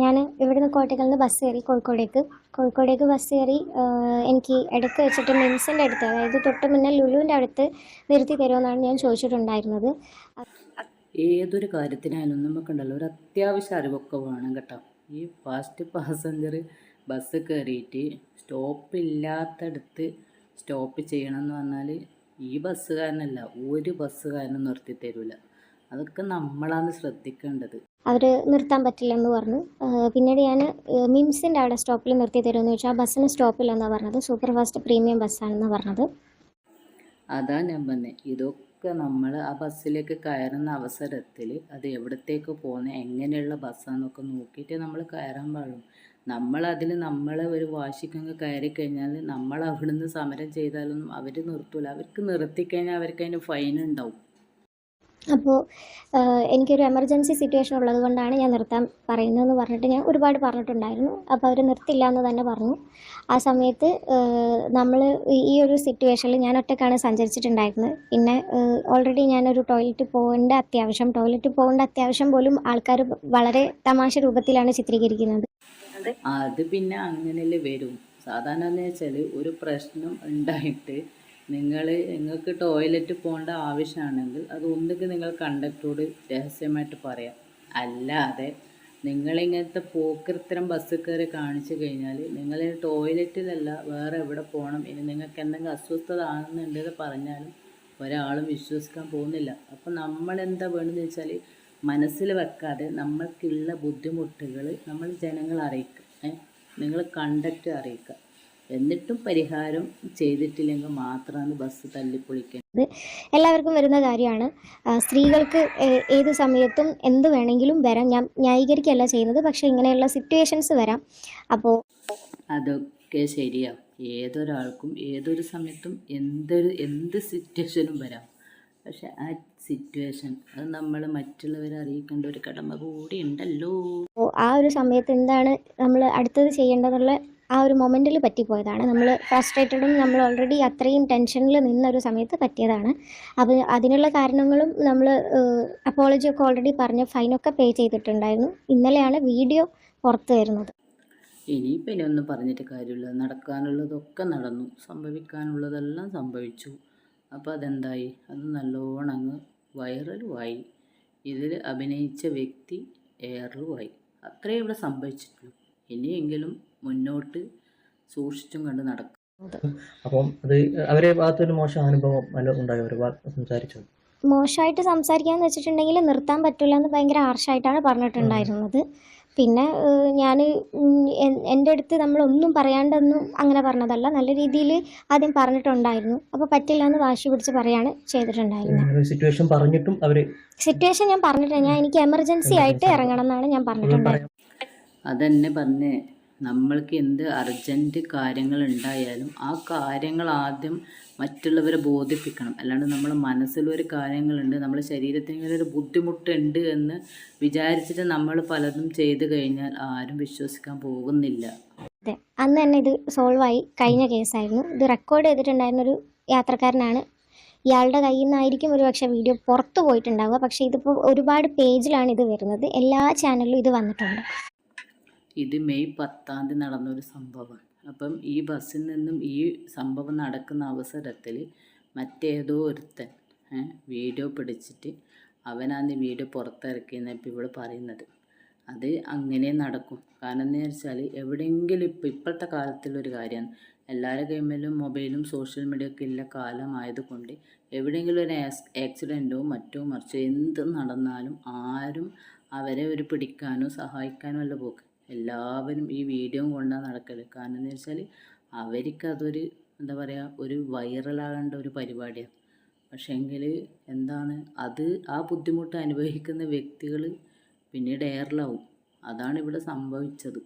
ഞാൻ ഇവിടുന്ന് കോട്ടക്കലിൽ നിന്ന് ബസ് കയറി കോഴിക്കോടേക്ക് ബസ് കയറി. എനിക്ക് ഇടയ്ക്ക് വെച്ചിട്ട് മിംസിൻ്റെ അടുത്ത്, അതായത് തൊട്ട് മുന്നേ ലുലുവിൻ്റെ അടുത്ത് നിർത്തി തരുമെന്നാണ് ഞാൻ ചോദിച്ചിട്ടുണ്ടായിരുന്നത്. ഏതൊരു കാര്യത്തിനായാലും നമുക്കുണ്ടല്ലോ ഒരു അത്യാവശ്യ അറിവൊക്കെ വേണം കേട്ടോ. ഈ ഫാസ്റ്റ് പാസഞ്ചർ ബസ് കയറിയിട്ട് സ്റ്റോപ്പില്ലാത്തടുത്ത് സ്റ്റോപ്പ് ചെയ്യണം എന്ന് പറഞ്ഞാൽ ഈ ബസ്സുകാരനല്ല, ഒരു ബസ്സുകാരനും നിർത്തി തരില്ല. അതൊക്കെ നമ്മളാണ് ശ്രദ്ധിക്കേണ്ടത്. അവർ നിർത്താൻ പറ്റില്ലെന്ന് പറഞ്ഞു. പിന്നീട് ഞാൻ മിംസിൻ്റെ അവിടെ സ്റ്റോപ്പിൽ നിർത്തി തരുമെന്ന് ചോദിച്ചാൽ ആ ബസ്സിന് സ്റ്റോപ്പില്ലെന്നാണ് പറഞ്ഞത്. സൂപ്പർ ഫാസ്റ്റ് പ്രീമിയം ബസ്സാണെന്നാണ് പറഞ്ഞത്. അതാ ഞാൻ പറഞ്ഞത്, ഇതൊക്കെ നമ്മൾ ആ ബസ്സിലേക്ക് കയറുന്ന അവസരത്തിൽ അത് എവിടത്തേക്ക് പോകുന്നത്, എങ്ങനെയുള്ള ബസ്സാന്നൊക്കെ നോക്കിയിട്ട് നമ്മൾ കയറാൻ പാടുള്ളൂ. നമ്മളതിൽ നമ്മളെ ഒരു വാശിക്കങ്ങ് കയറി കഴിഞ്ഞാൽ നമ്മൾ അവിടുന്ന് സമരം ചെയ്താലൊന്നും അവർ നിർത്തൂല. അവർക്ക് നിർത്തിക്കഴിഞ്ഞാൽ അവർക്ക് അതിന് ഫൈൻ ഉണ്ടാവും. അപ്പോൾ എനിക്കൊരു എമർജൻസി സിറ്റുവേഷൻ ഉള്ളത് കൊണ്ടാണ് ഞാൻ നിർത്താൻ പറയുന്നതെന്ന് പറഞ്ഞിട്ട് ഞാൻ ഒരുപാട് പറഞ്ഞിട്ടുണ്ടായിരുന്നു. അപ്പോൾ അവർ നിർത്തില്ല എന്ന് തന്നെ പറഞ്ഞു. ആ സമയത്ത് നമ്മൾ ഈ ഒരു സിറ്റുവേഷനിൽ ഞാൻ ഒറ്റയ്ക്കാണ് സഞ്ചരിച്ചിട്ടുണ്ടായിരുന്നത്. പിന്നെ ഓൾറെഡി ഞാനൊരു ടോയ്ലറ്റിൽ പോകേണ്ട അത്യാവശ്യം പോലും ആൾക്കാർ വളരെ തമാശ രൂപത്തിലാണ് ചിത്രീകരിക്കുന്നത്. അത് പിന്നെ അങ്ങനെയല്ലേ വരും. സാധാരണ എന്ന് വെച്ചാൽ ഒരു പ്രശ്നം ഉണ്ടായിട്ട് നിങ്ങൾക്ക് ടോയ്ലറ്റ് പോകേണ്ട ആവശ്യമാണെങ്കിൽ അത് ഒന്നുകിൽ നിങ്ങൾ കണ്ടക്ടറോട് രഹസ്യമായിട്ട് പറയാം. അല്ലാതെ നിങ്ങളിങ്ങനത്തെ പോക്കൃത്തരം ബസ് കയറി കാണിച്ചു കഴിഞ്ഞാൽ നിങ്ങൾ ടോയ്ലറ്റിലല്ല വേറെ എവിടെ പോകണം, ഇനി നിങ്ങൾക്ക് എന്തെങ്കിലും അസ്വസ്ഥത ആണെന്നുണ്ടെന്ന് പറഞ്ഞാലും ഒരാളും വിശ്വസിക്കാൻ പോകുന്നില്ല. അപ്പം നമ്മളെന്താ വേണമെന്ന് വെച്ചാൽ മനസ്സിൽ വെക്കാതെ നമ്മൾക്കുള്ള ബുദ്ധിമുട്ടുകൾ നമ്മൾ ജനങ്ങളെ അറിയിക്കുക, നിങ്ങൾ കണ്ടക്ടർ അറിയിക്കുക. എന്നിട്ടും പരിഹാരം ചെയ്തിട്ടില്ലെങ്കിൽ മാത്രമാണ് ബസ് തല്ലിപ്പൊളിക്കുന്നത്. എല്ലാവർക്കും വരുന്ന കാര്യമാണ്. സ്ത്രീകൾക്ക് ഏത് സമയത്തും എന്ത് വേണമെങ്കിലും വരാം. ഞാൻ ന്യായീകരിക്കുകയല്ല ചെയ്യുന്നത്, പക്ഷേ ഇങ്ങനെയുള്ള സിറ്റുവേഷൻസ് വരാം. അപ്പോൾ അതൊക്കെ ശരിയാ. ഏതൊരാൾക്കും ഏതൊരു സമയത്തും എന്ത് സിറ്റുവേഷനും വരാം. പക്ഷെ ആ സിറ്റുവേഷൻ അത് നമ്മൾ മറ്റുള്ളവരെ അറിയിക്കേണ്ട ഒരു കടമ കൂടി ഉണ്ടല്ലോ. ആ ഒരു സമയത്ത് എന്താണ് നമ്മൾ അടുത്തത് ചെയ്യേണ്ടതെന്നുള്ള ആ ഒരു മൊമെൻറ്റിൽ പറ്റിപ്പോയതാണ്. നമ്മൾ ഫ്രസ്ട്രേറ്റഡും നമ്മൾ ഓൾറെഡി അത്രയും ടെൻഷനിൽ നിന്നൊരു സമയത്ത് പറ്റിയതാണ്. അപ്പോൾ അതിനുള്ള കാരണങ്ങളും നമ്മൾ അപ്പോളജിയൊക്കെ ഓൾറെഡി പറഞ്ഞ് ഫൈനൊക്കെ പേ ചെയ്തിട്ടുണ്ടായിരുന്നു. ഇന്നലെയാണ് വീഡിയോ പുറത്ത് വരുന്നത്. ഇനിയിപ്പോൾ ഇനി ഒന്നും പറഞ്ഞിട്ട് കാര്യമില്ല. നടക്കാനുള്ളതൊക്കെ നടന്നു, സംഭവിക്കാനുള്ളതെല്ലാം സംഭവിച്ചു. അപ്പോൾ അതെന്തായി, അത് നല്ലോണം അങ്ങ് വൈറലുമായി. ഇതിൽ അഭിനയിച്ച വ്യക്തി എയറിലുമായി. അത്രേ ഇവിടെ സംഭവിച്ചിട്ടുള്ളൂ. ഇനിയെങ്കിലും മുന്നോട്ട് സൂക്ഷിച്ചും കണ്ട് നടക്കും. അപ്പം അത് അവരെ ഭാഗത്തൊരു മോശം അനുഭവം ഉണ്ടായോ? ഒരു സംസാരിച്ചു മോശമായിട്ട് സംസാരിക്കാന്ന് വെച്ചിട്ടുണ്ടെങ്കിൽ നിർത്താൻ പറ്റില്ല എന്ന് ഭയങ്കര ഹാർഷായിട്ടാണ് പറഞ്ഞിട്ടുണ്ടായിരുന്നത്. പിന്നെ ഞാൻ എൻ്റെ അടുത്ത് നമ്മളൊന്നും പറയാണ്ടൊന്നും അങ്ങനെ പറഞ്ഞതല്ല, നല്ല രീതിയിൽ ആദ്യം പറഞ്ഞിട്ടുണ്ടായിരുന്നു. അപ്പോൾ പറ്റില്ല എന്ന് വാശി പിടിച്ച് പറയാണ് ചെയ്തിട്ടുണ്ടായിരുന്നത്. സിറ്റുവേഷൻ പറഞ്ഞിട്ടും സിറ്റുവേഷൻ ഞാൻ പറഞ്ഞിട്ടില്ല. എനിക്ക് എമർജൻസി ആയിട്ട് ഇറങ്ങണം എന്നാണ് ഞാൻ പറഞ്ഞിട്ടുണ്ടായിരുന്നത്. അതെന്നെ പറഞ്ഞേ, നമ്മൾക്ക് എന്ത് അർജൻറ്റ് കാര്യങ്ങൾ ഉണ്ടായാലും ആ കാര്യങ്ങൾ ആദ്യം മറ്റുള്ളവരെ ബോധിപ്പിക്കണം. അല്ലാണ്ട് നമ്മുടെ മനസ്സിലൊരു കാര്യങ്ങളുണ്ട്, നമ്മുടെ ശരീരത്തിന് ഒരു ബുദ്ധിമുട്ടുണ്ട് എന്ന് വിചാരിച്ചിട്ട് നമ്മൾ പലതും ചെയ്തു കഴിഞ്ഞാൽ ആരും വിശ്വസിക്കാൻ പോകുന്നില്ല. അതെ, അന്ന് തന്നെ ഇത് സോൾവായി കഴിഞ്ഞ കേസായിരുന്നു. ഇത് റെക്കോർഡ് ചെയ്തിട്ടുണ്ടായിരുന്നൊരു യാത്രക്കാരനാണ്. ഇയാളുടെ കയ്യിൽ നിന്നായിരിക്കും ഒരു പക്ഷേ വീഡിയോ പുറത്തു പോയിട്ടുണ്ടാവുക. പക്ഷേ ഇതിപ്പോൾ ഒരുപാട് പേജിലാണ് ഇത് വരുന്നത്. എല്ലാ ചാനലിലും ഇത് വന്നിട്ടുണ്ട്. ഇത് മെയ് 10-ാം തീയതി നടന്നൊരു സംഭവമാണ്. അപ്പം ഈ ബസ്സിൽ നിന്നും ഈ സംഭവം നടക്കുന്ന അവസരത്തിൽ മറ്റേതോ ഒരുത്തൻ വീഡിയോ പിടിച്ചിട്ട് അവനാണ് വീഡിയോ പുറത്തിറക്കിയെന്ന് ഇപ്പോൾ ഇവിടെ പറയുന്നത്. അത് അങ്ങനെ നടക്കും. കാരണം എന്ന് വെച്ചാൽ എവിടെയെങ്കിലും ഇപ്പോഴത്തെ കാലത്തുള്ളൊരു കാര്യമാണ്. എല്ലാവരുടെ കൈമേലും മൊബൈലും സോഷ്യൽ മീഡിയ ഒക്കെ ഉള്ള കാലമായതുകൊണ്ട് എവിടെയെങ്കിലും ഒരു ആക്സിഡൻറ്റോ മറ്റോ മറിച്ചോ എന്ത് നടന്നാലും ആരും അവരെ ഒരു പിടിക്കാനോ സഹായിക്കാനോ അല്ല പോക്ക്. എല്ലാവരും ഈ വീഡിയോ കൊണ്ടാണ് നടക്കല്. കാരണം എന്ന് വെച്ചാൽ അവർക്കതൊരു എന്താ പറയുക, ഒരു വൈറലാകേണ്ട ഒരു പരിപാടിയാണ്. പക്ഷേങ്കിൽ എന്താണ് അത്, ആ ബുദ്ധിമുട്ട് അനുഭവിക്കുന്ന വ്യക്തികൾ പിന്നീട് എയറിലാവും. അതാണ് ഇവിടെ സംഭവിച്ചത്.